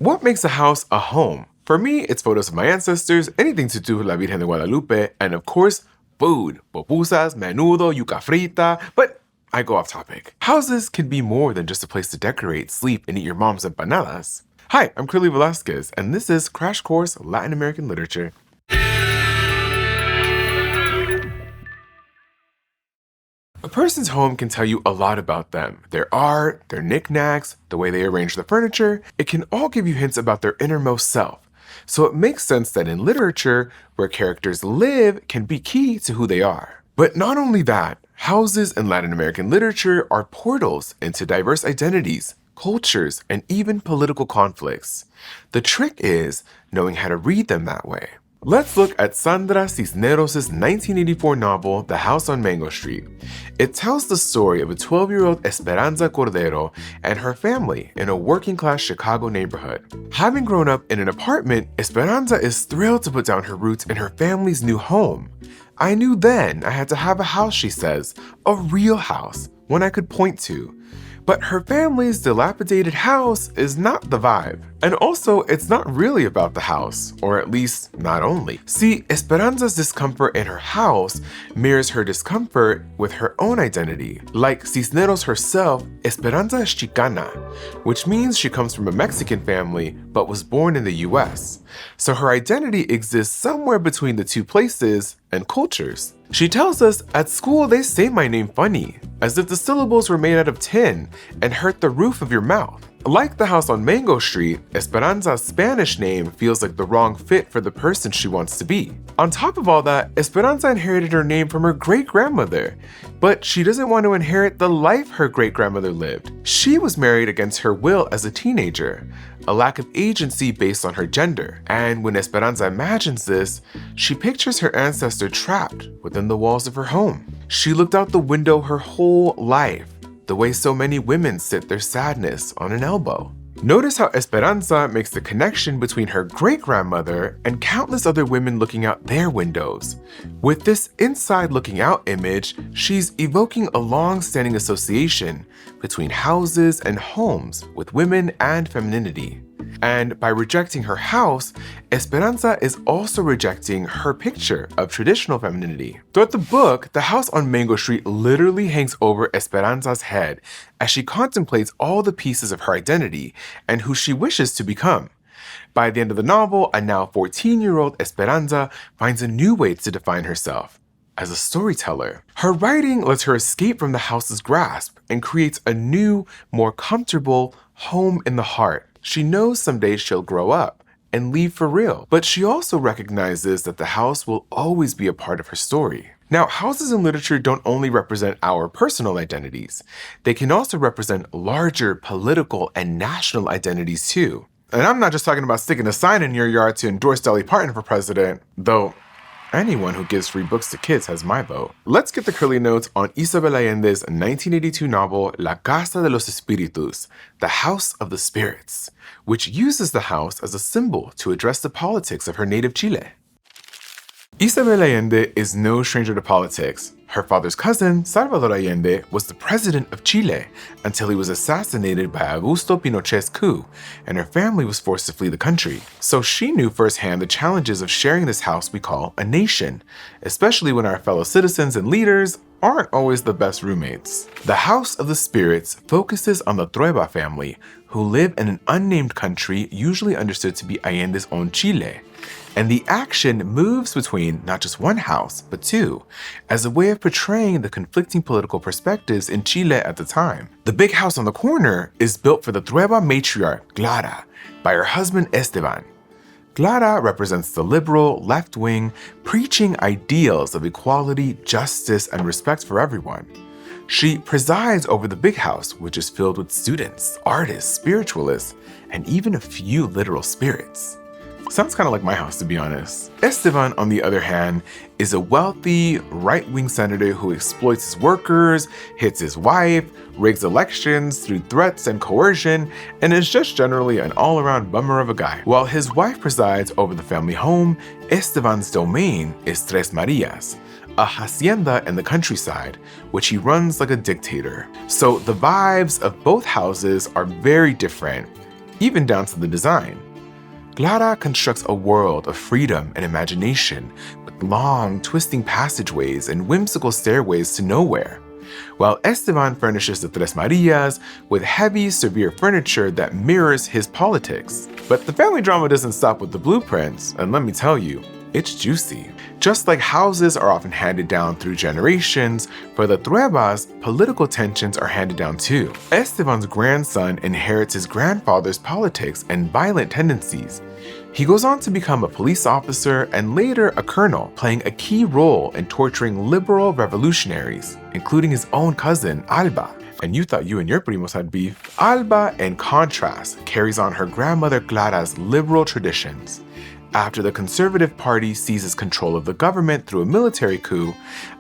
What makes a house a home? For me, it's photos of my ancestors, anything to do with La Virgen de Guadalupe, and of course, food. Pupusas, menudo, yuca frita, but I go off topic. Houses can be more than just a place to decorate, sleep, and eat your mom's empanadas. Hi, I'm Curly Velasquez, and this is Crash Course Latin American Literature. A person's home can tell you a lot about them. Their art, their knickknacks, the way they arrange the furniture, it can all give you hints about their innermost self. So it makes sense that in literature, where characters live can be key to who they are. But not only that, houses in Latin American literature are portals into diverse identities, cultures, and even political conflicts. The trick is knowing how to read them that way. Let's look at Sandra Cisneros' 1984 novel, The House on Mango Street. It tells the story of a 12-year-old Esperanza Cordero and her family in a working-class Chicago neighborhood. Having grown up in an apartment, Esperanza is thrilled to put down her roots in her family's new home. I knew then I had to have a house, she says, a real house, one I could point to. But her family's dilapidated house is not the vibe. And also, it's not really about the house, or at least not only. See, Esperanza's discomfort in her house mirrors her discomfort with her own identity. Like Cisneros herself, Esperanza is Chicana, which means she comes from a Mexican family but was born in the US. So her identity exists somewhere between the two places and cultures. She tells us, at school they say my name funny, as if the syllables were made out of tin and hurt the roof of your mouth. Like the house on Mango Street, Esperanza's Spanish name feels like the wrong fit for the person she wants to be. On top of all that, Esperanza inherited her name from her great-grandmother, but she doesn't want to inherit the life her great-grandmother lived. She was married against her will as a teenager, a lack of agency based on her gender. And when Esperanza imagines this, she pictures her ancestor trapped within the walls of her home. She looked out the window her whole life, the way so many women sit their sadness on an elbow. Notice how Esperanza makes the connection between her great-grandmother and countless other women looking out their windows. With this inside looking out image, she's evoking a long-standing association between houses and homes with women and femininity. And by rejecting her house, Esperanza is also rejecting her picture of traditional femininity. Throughout the book, the house on Mango Street literally hangs over Esperanza's head as she contemplates all the pieces of her identity and who she wishes to become. By the end of the novel, a now 14-year-old Esperanza finds a new way to define herself: as a storyteller. Her writing lets her escape from the house's grasp and creates a new, more comfortable home in the heart. She knows someday she'll grow up and leave for real, but she also recognizes that the house will always be a part of her story. Now, houses in literature don't only represent our personal identities. They can also represent larger political and national identities too. And I'm not just talking about sticking a sign in your yard to endorse Dolly Parton for president, though anyone who gives free books to kids has my vote. Let's get the curly notes on Isabel Allende's 1982 novel La Casa de los Espíritus, The House of the Spirits, which uses the house as a symbol to address the politics of her native Chile. Isabel Allende is no stranger to politics. Her father's cousin, Salvador Allende, was the president of Chile until he was assassinated by Augusto Pinochet's coup, and her family was forced to flee the country. So she knew firsthand the challenges of sharing this house we call a nation, especially when our fellow citizens and leaders aren't always the best roommates. The House of the Spirits focuses on the Trueba family, who live in an unnamed country usually understood to be Allende's own Chile. And the action moves between not just one house, but two, as a way of portraying the conflicting political perspectives in Chile at the time. The big house on the corner is built for the Trueba matriarch, Clara, by her husband Esteban. Clara represents the liberal, left-wing, preaching ideals of equality, justice, and respect for everyone. She presides over the big house, which is filled with students, artists, spiritualists, and even a few literal spirits. Sounds kind of like my house, to be honest. Esteban, on the other hand, is a wealthy, right-wing senator who exploits his workers, hits his wife, rigs elections through threats and coercion, and is just generally an all-around bummer of a guy. While his wife presides over the family home, Esteban's domain is Tres Marias, a hacienda in the countryside, which he runs like a dictator. So the vibes of both houses are very different, even down to the design. Clara constructs a world of freedom and imagination with long, twisting passageways and whimsical stairways to nowhere, while Esteban furnishes the Tres Marias with heavy, severe furniture that mirrors his politics. But the family drama doesn't stop with the blueprints, and let me tell you, it's juicy. Just like houses are often handed down through generations, for the Truebas, political tensions are handed down too. Esteban's grandson inherits his grandfather's politics and violent tendencies. He goes on to become a police officer and later a colonel, playing a key role in torturing liberal revolutionaries, including his own cousin, Alba. And you thought you and your primos had beef. Alba, in contrast, carries on her grandmother Clara's liberal traditions. After the Conservative Party seizes control of the government through a military coup,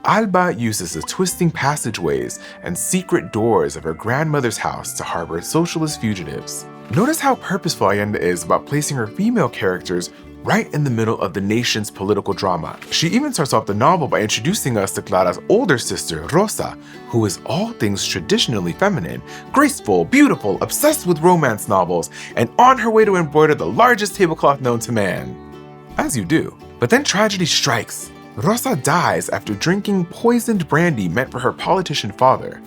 Alba uses the twisting passageways and secret doors of her grandmother's house to harbor socialist fugitives. Notice how purposeful Allende is about placing her female characters right in the middle of the nation's political drama. She even starts off the novel by introducing us to Clara's older sister, Rosa, who is all things traditionally feminine, graceful, beautiful, obsessed with romance novels, and on her way to embroider the largest tablecloth known to man. As you do. But then tragedy strikes. Rosa dies after drinking poisoned brandy meant for her politician father.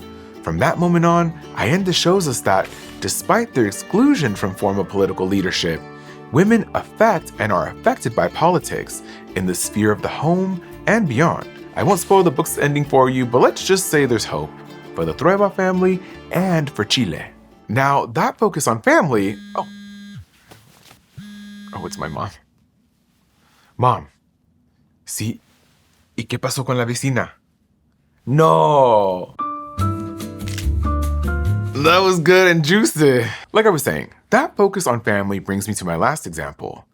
From that moment on, Allende shows us that, despite their exclusion from formal political leadership, women affect and are affected by politics in the sphere of the home and beyond. I won't spoil the book's ending for you, but let's just say there's hope for the Trueba family and for Chile. Now, that focus on family... Oh, it's my mom. Mom, sí, ¿y qué pasó con la vecina? No! That was good and juicy. Like I was saying, that focus on family brings me to my last example.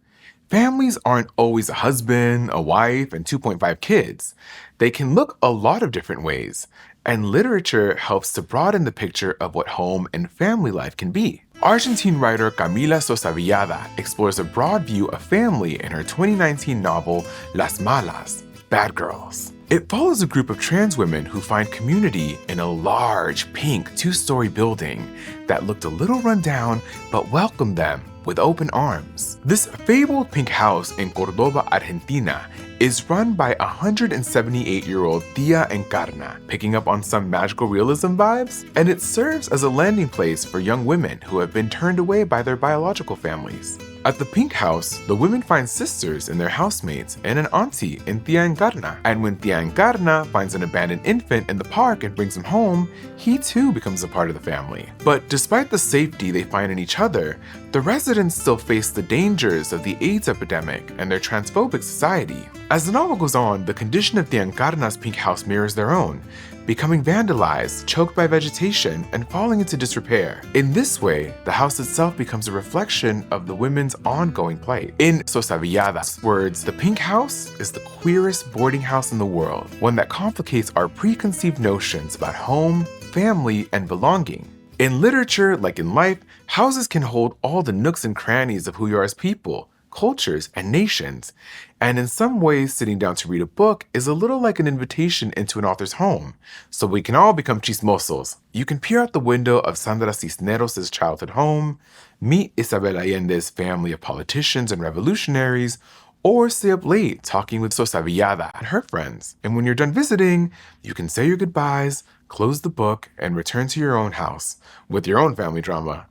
Families aren't always a husband, a wife, and 2.5 kids. They can look a lot of different ways, and literature helps to broaden the picture of what home and family life can be. Argentine writer Camila Sosa Villada explores a broad view of family in her 2019 novel Las Malas, Bad Girls. It follows a group of trans women who find community in a large, pink, two-story building that looked a little run down but welcomed them with open arms. This fabled pink house in Córdoba, Argentina is run by 178-year-old Tia Encarna, picking up on some magical realism vibes, and it serves as a landing place for young women who have been turned away by their biological families. At the pink house, the women find sisters in their housemates and an auntie in Tia Encarna. And when Tia Encarna finds an abandoned infant in the park and brings him home, he too becomes a part of the family. But despite the safety they find in each other, the residents still face the dangers of the AIDS epidemic and their transphobic society. As the novel goes on, the condition of Tia Encarna's pink house mirrors their own, becoming vandalized, choked by vegetation, and falling into disrepair. In this way, the house itself becomes a reflection of the women's ongoing plight. In Sosa Villada's words, the pink house is the queerest boarding house in the world, one that complicates our preconceived notions about home, family, and belonging. In literature, like in life, houses can hold all the nooks and crannies of who you are as people, cultures, and nations. And in some ways, sitting down to read a book is a little like an invitation into an author's home, so we can all become chismosos. You can peer out the window of Sandra Cisneros' childhood home, meet Isabel Allende's family of politicians and revolutionaries, or stay up late talking with Sosa Villada and her friends. And when you're done visiting, you can say your goodbyes, close the book, and return to your own house with your own family drama,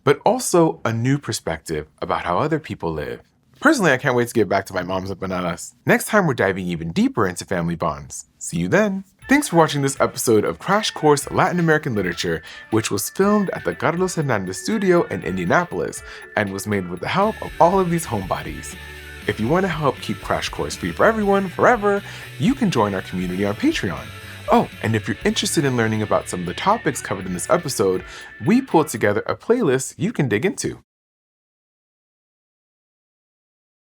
but also a new perspective about how other people live. Personally, I can't wait to get back to my mom's empanadas. Next time, we're diving even deeper into family bonds. See you then. Thanks for watching this episode of Crash Course Latin American Literature, which was filmed at the Carlos Hernandez Studio in Indianapolis and was made with the help of all of these homebodies. If you want to help keep Crash Course free for everyone, forever, you can join our community on Patreon. Oh, and if you're interested in learning about some of the topics covered in this episode, we pulled together a playlist you can dig into.